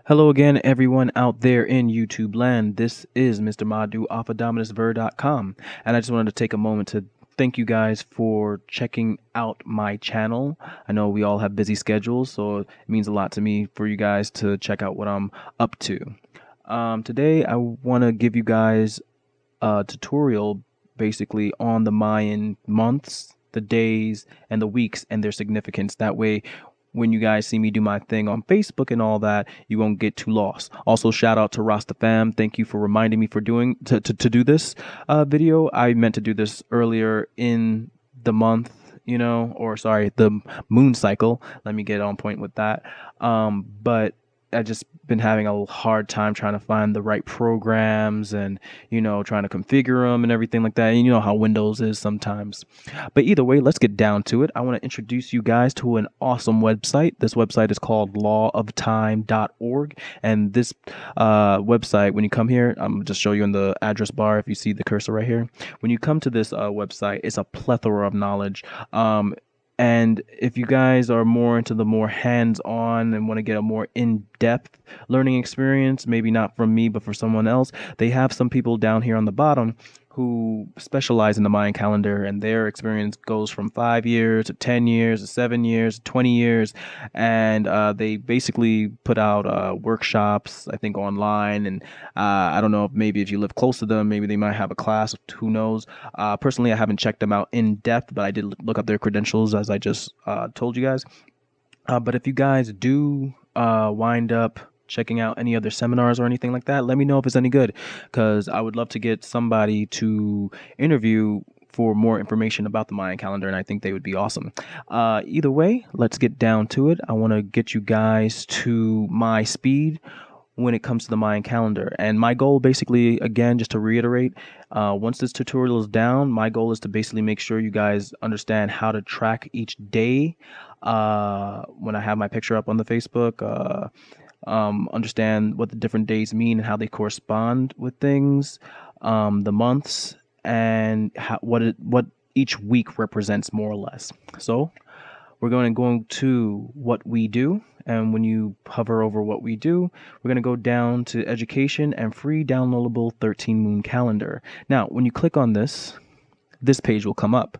Hello again, everyone out there in YouTube land. This is Mr. Madu off of DominusVer.com, and I just wanted to take a moment to thank you guys for checking out my channel. I know we all have busy schedules, so it means a lot to me for you guys to check out what I'm up to. Today, I want to give you guys a tutorial basically on the Mayan months, the days, and the weeks and their significance. That way, when you guys see me do my thing on Facebook and all that, you won't get too lost. Also, shout out to Rasta Fam. Thank you for reminding me for doing to do this video. I meant to do this earlier in the month, or sorry, the moon cycle. Let me get on point with that. But I just been having a hard time trying to find the right programs and trying to configure them and everything like that. And you know how Windows is sometimes. But either way, let's get down to it. I want to introduce you guys to an awesome website. This website is called lawoftime.org, and this website, when you come here, I'm just show you in the address bar if you see the cursor right here. When you come to this website, it's a plethora of knowledge. And if you guys are more into the more hands-on and want to get a more in-depth learning experience, maybe not from me, but for someone else, they have some people down here on the bottom who specialize in the Mayan calendar, and their experience goes from 5 years to 10 years to 7 years, 20 years. And they basically put out workshops, I think, online. And I don't know if maybe if you live close to them, maybe they might have a class, who knows. Personally, I haven't checked them out in depth, but I did look up their credentials as I just told you guys. But if you guys do wind up checking out any other seminars or anything like that, let me know if it's any good, because I would love to get somebody to interview for more information about the Mayan calendar, and I think they would be awesome. Either way, let's get down to it. I want to get you guys to my speed when it comes to the Mayan calendar. And my goal, basically, again, just to reiterate, once this tutorial is down, my goal is to basically make sure you guys understand how to track each day. When I have my picture up on the Facebook, understand what the different days mean and how they correspond with things, the months, and what each week represents, more or less. So we're going to go to what we do. And when you hover over what we do, we're going to go down to education and free downloadable 13 moon calendar. Now, when you click on this page will come up.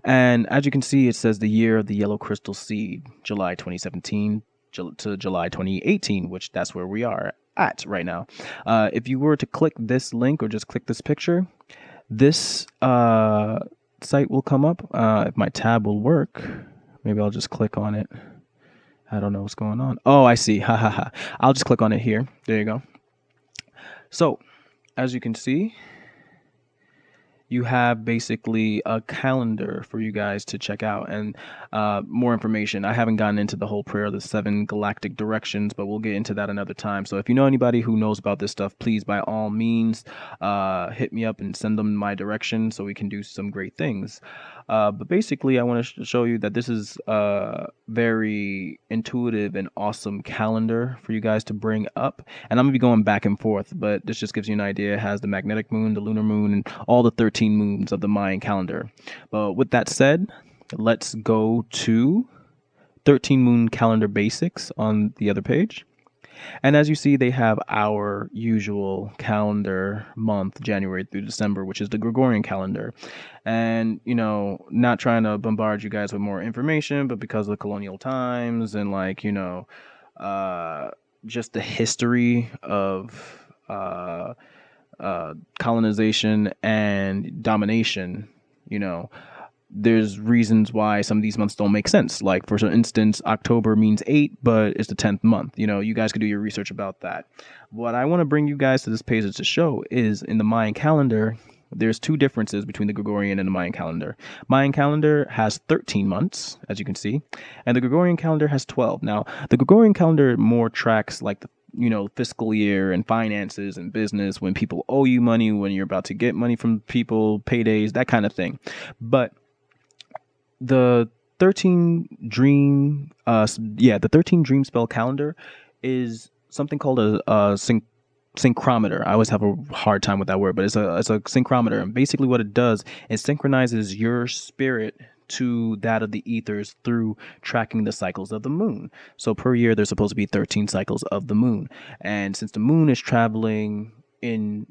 And as you can see, it says the year of the yellow crystal seed, July 2017 to July 2018, which that's where we are at right now. If you were to click this link or just click this picture, this site will come up. If my tab will work, maybe I'll just click on it. I don't know what's going on. Oh, I see. Ha ha ha. I'll just click on it here. There you go. So, as you can see, you have basically a calendar for you guys to check out, and more information. I haven't gotten into the whole prayer of the 7 galactic directions, but we'll get into that another time. So if you know anybody who knows about this stuff, please, by all means, hit me up and send them my direction so we can do some great things. But basically, I want to show you that this is a very intuitive and awesome calendar for you guys to bring up. And I'm going to be going back and forth, but this just gives you an idea. It has the magnetic moon, the lunar moon, and all the 13 moons of the Mayan calendar. But with that said, let's go to 13 moon calendar basics on the other page. And as you see, they have our usual calendar month, January through December, which is the Gregorian calendar. And, not trying to bombard you guys with more information, but because of the colonial times and just the history of colonization and domination, there's reasons why some of these months don't make sense. Like, for instance, October means 8, but it's the 10th month. You guys could do your research about that. What I want to bring you guys to this page to show is, in the Mayan calendar, there's 2 differences between the Gregorian and the Mayan calendar. Mayan calendar has 13 months, as you can see, and the Gregorian calendar has 12. Now, the Gregorian calendar more tracks like the fiscal year and finances and business, when people owe you money, when you're about to get money from people, paydays, that kind of thing. But the 13 dream spell calendar is something called a synchrometer. I always have a hard time with that word, but it's a synchrometer. And basically what it does is synchronizes your spirit to that of the ethers through tracking the cycles of the moon. So per year, there's supposed to be 13 cycles of the moon. And since the moon is traveling in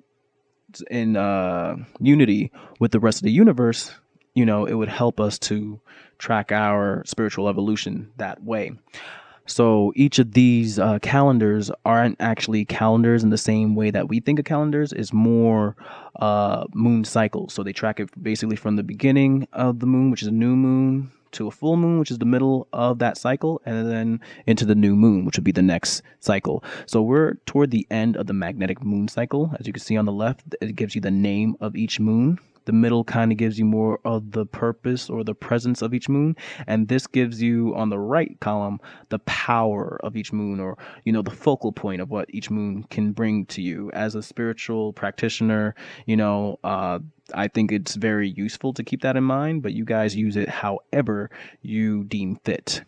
unity with the rest of the universe, it would help us to track our spiritual evolution that way. So each of these calendars aren't actually calendars in the same way that we think of calendars. It's more moon cycles. So they track it basically from the beginning of the moon, which is a new moon, to a full moon, which is the middle of that cycle, and then into the new moon, which would be the next cycle. So we're toward the end of the magnetic moon cycle. As you can see on the left, it gives you the name of each moon. The middle kind of gives you more of the purpose or the presence of each moon. And this gives you on the right column the power of each moon, or, the focal point of what each moon can bring to you. As a spiritual practitioner, I think it's very useful to keep that in mind, but you guys use it however you deem fit.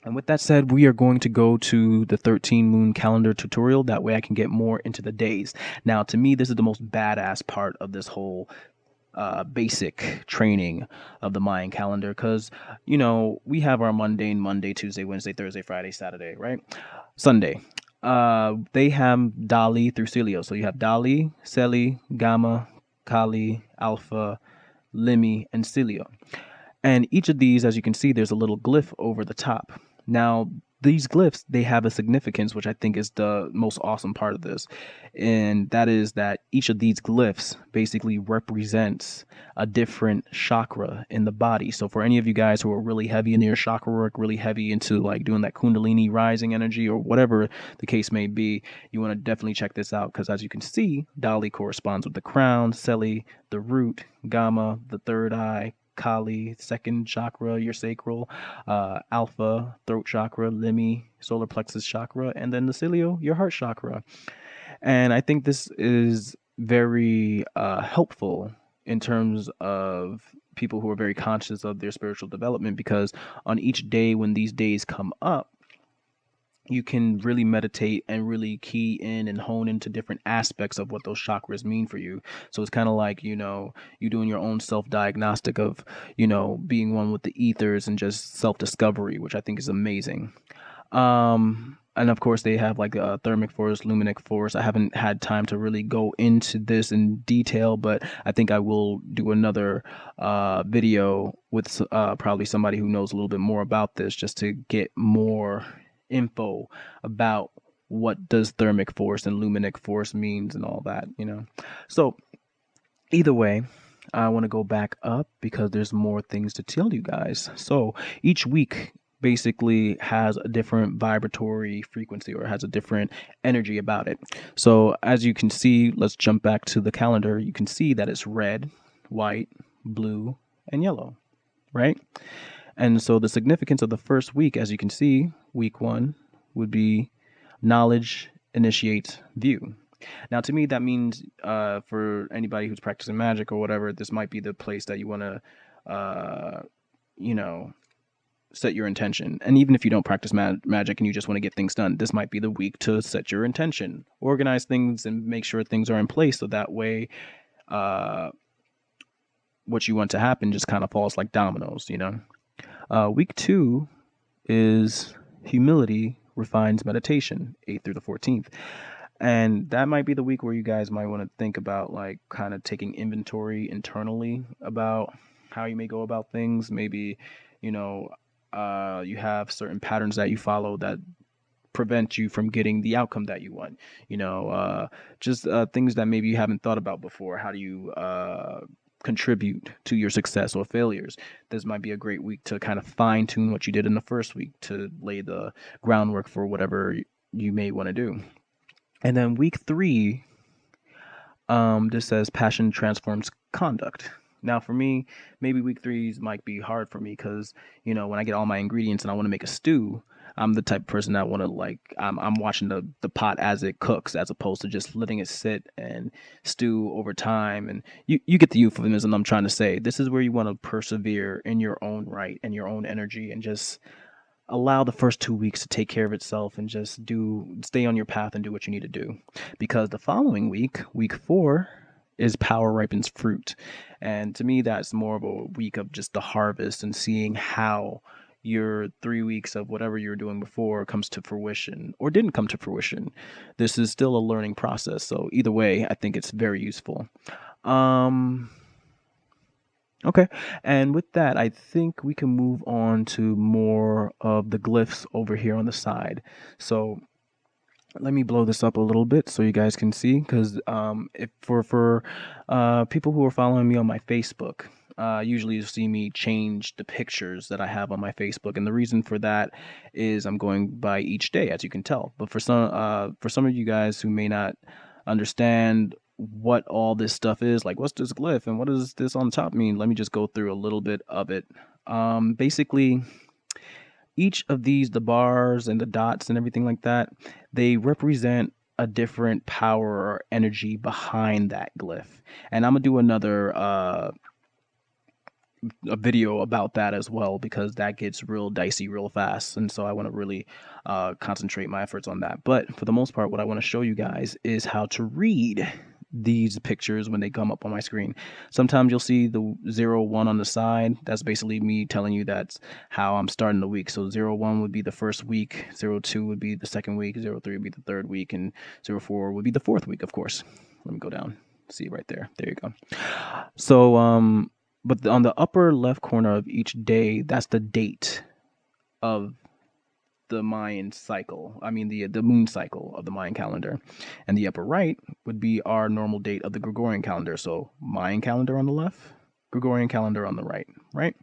And with that said, we are going to go to the 13 moon calendar tutorial. That way I can get more into the days. Now, to me, this is the most badass part of this whole basic training of the Mayan calendar, because, we have our mundane Monday, Tuesday, Wednesday, Thursday, Friday, Saturday, right? Sunday. They have Dali through Celio. So you have Dali, Celi, Gamma, Kali, Alpha, Limi, and Celio. And each of these, as you can see, there's a little glyph over the top. Now, these glyphs, they have a significance, which I think is the most awesome part of this. And that is that each of these glyphs basically represents a different chakra in the body. So for any of you guys who are really heavy into your chakra work, really heavy into like doing that Kundalini rising energy or whatever the case may be, you want to definitely check this out, because as you can see, Dali corresponds with the crown, Celi, the root, Gamma, the third eye, Kali, second chakra, your sacral, Alpha, throat chakra, Limi, solar plexus chakra, and then the Celio, your heart chakra. And I think this is very helpful in terms of people who are very conscious of their spiritual development, because on each day when these days come up, you can really meditate and really key in and hone into different aspects of what those chakras mean for you. So it's kind of like, you doing your own self-diagnostic of, being one with the ethers and just self-discovery, which I think is amazing. And of course, they have like a thermic force, luminic force. I haven't had time to really go into this in detail, but I think I will do another video with probably somebody who knows a little bit more about this, just to get more info about what does thermic force and luminic force means and all that. So either way, I want to go back up because there's more things to tell you guys. So each week basically has a different vibratory frequency, or has a different energy about it. So as you can see, let's jump back to the calendar. You can see that it's red, white, blue, and yellow, right? And so the significance of the first week, as you can see, week 1 would be knowledge initiates view. Now, to me, that means for anybody who's practicing magic or whatever, this might be the place that you want to, set your intention. And even if you don't practice magic and you just want to get things done, this might be the week to set your intention, organize things, and make sure things are in place, so that way what you want to happen just kind of falls like dominoes, Week 2 is humility refines meditation, 8th through the 14th. And that might be the week where you guys might want to think about like kind of taking inventory internally about how you may go about things. Maybe, you have certain patterns that you follow that prevent you from getting the outcome that you want. Just things that maybe you haven't thought about before. How do you contribute to your success or failures? This might be a great week to kind of fine tune what you did in the first week, to lay the groundwork for whatever you may want to do. And then week 3, this says passion transforms conduct. Now, for me, maybe week 3s might be hard for me because, when I get all my ingredients and I want to make a stew, I'm the type of person that want to I'm watching the pot as it cooks, as opposed to just letting it sit and stew over time. And you get the euphemism I'm trying to say. This is where you want to persevere in your own right and your own energy, and just allow the first 2 weeks to take care of itself, and just stay on your path and do what you need to do. Because the following week, week 4, is power ripens fruit. And to me, that's more of a week of just the harvest and seeing how your 3 weeks of whatever you were doing before comes to fruition or didn't come to fruition. This is still a learning process. So either way, I think it's very useful. Um, okay. And with that, I think we can move on to more of the glyphs over here on the side. So let me blow this up a little bit so you guys can see, because if for people who are following me on my Facebook, usually you see me change the pictures that I have on my Facebook, and the reason for that is I'm going by each day, as you can tell. But for some of you guys who may not understand what all this stuff is, like what's this glyph and what does this on top mean, let me just go through a little bit of it. Basically, each of these, the bars and the dots and everything like that, they represent a different power or energy behind that glyph. And I'm gonna do another a video about that as well, because that gets real dicey real fast, and so I want to really concentrate my efforts on that. But for the most part, what I want to show you guys is how to read these pictures when they come up on my screen. Sometimes you'll see the 0 1 on the side. That's basically me telling you that's how I'm starting the week. So 0 1 would be the first week, 0 2 would be the second week, 0 3 would be the third week, and 0 4 would be the fourth week, of course. Let me go down. See right there. There you go. So but on the upper left corner of each day, that's the date of the Mayan cycle. I mean, the moon cycle of the Mayan calendar. And the upper right would be our normal date of the Gregorian calendar. So Mayan calendar on the left, Gregorian calendar on the right, right?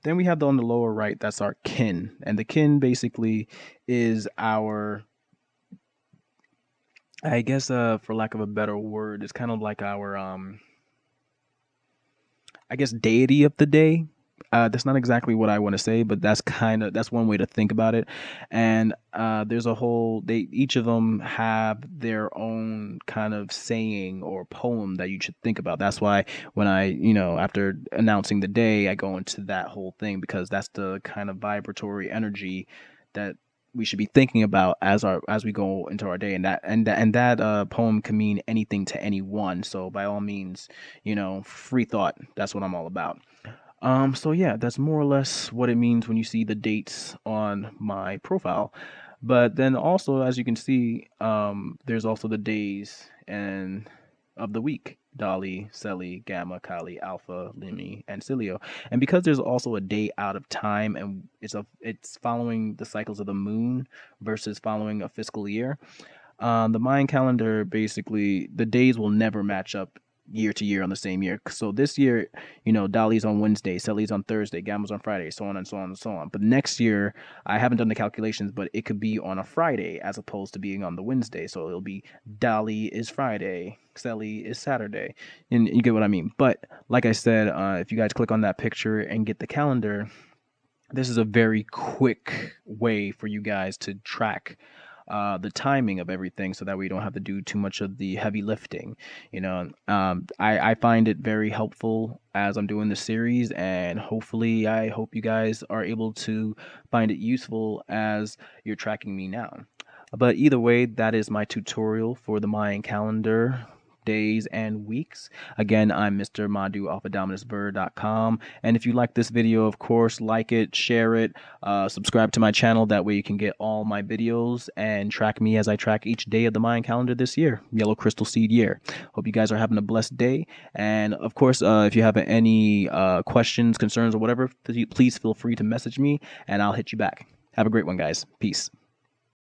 Then we have on the lower right, that's our kin. And the kin basically is our, I guess for lack of a better word, it's kind of like our I guess deity of the day. That's not exactly what I want to say, but that's one way to think about it. And there's a whole they each of them have their own kind of saying or poem that you should think about. That's why when I, after announcing the day, I go into that whole thing, because that's the kind of vibratory energy that we should be thinking about as we go into our day. And that poem can mean anything to anyone. So by all means, free thought. That's what I'm all about. So yeah, that's more or less what it means when you see the dates on my profile. But then also, as you can see, there's also the days and of the week: Dali, Celi, Gamma, Kali, Alpha, Limi, and Cilio. And because there's also a day out of time, and it's following the cycles of the moon versus following a fiscal year. The Mayan calendar, basically, the days will never match up year to year on the same year. So this year, Dali's on Wednesday, Celi's on Thursday, Gamma's on Friday, so on and so on and so on. But next year, I haven't done the calculations, but it could be on a Friday as opposed to being on the Wednesday. So it'll be Dali is Friday, Celi is Saturday, and you get what I mean. But like I said, if you guys click on that picture and get the calendar, this is a very quick way for you guys to track the timing of everything, so that we don't have to do too much of the heavy lifting. I find it very helpful as I'm doing the series, and hopefully I hope you guys are able to find it useful as you're tracking me now. But either way, that is my tutorial for the Mayan calendar days and weeks. Again, I'm Mr. Madu off of DominusVer.com. And if you like this video, of course, like it, share it, subscribe to my channel. That way you can get all my videos and track me as I track each day of the Mayan calendar this year, Yellow Crystal Seed year. Hope you guys are having a blessed day. And of course, if you have any questions, concerns, or whatever, please feel free to message me and I'll hit you back. Have a great one, guys. Peace.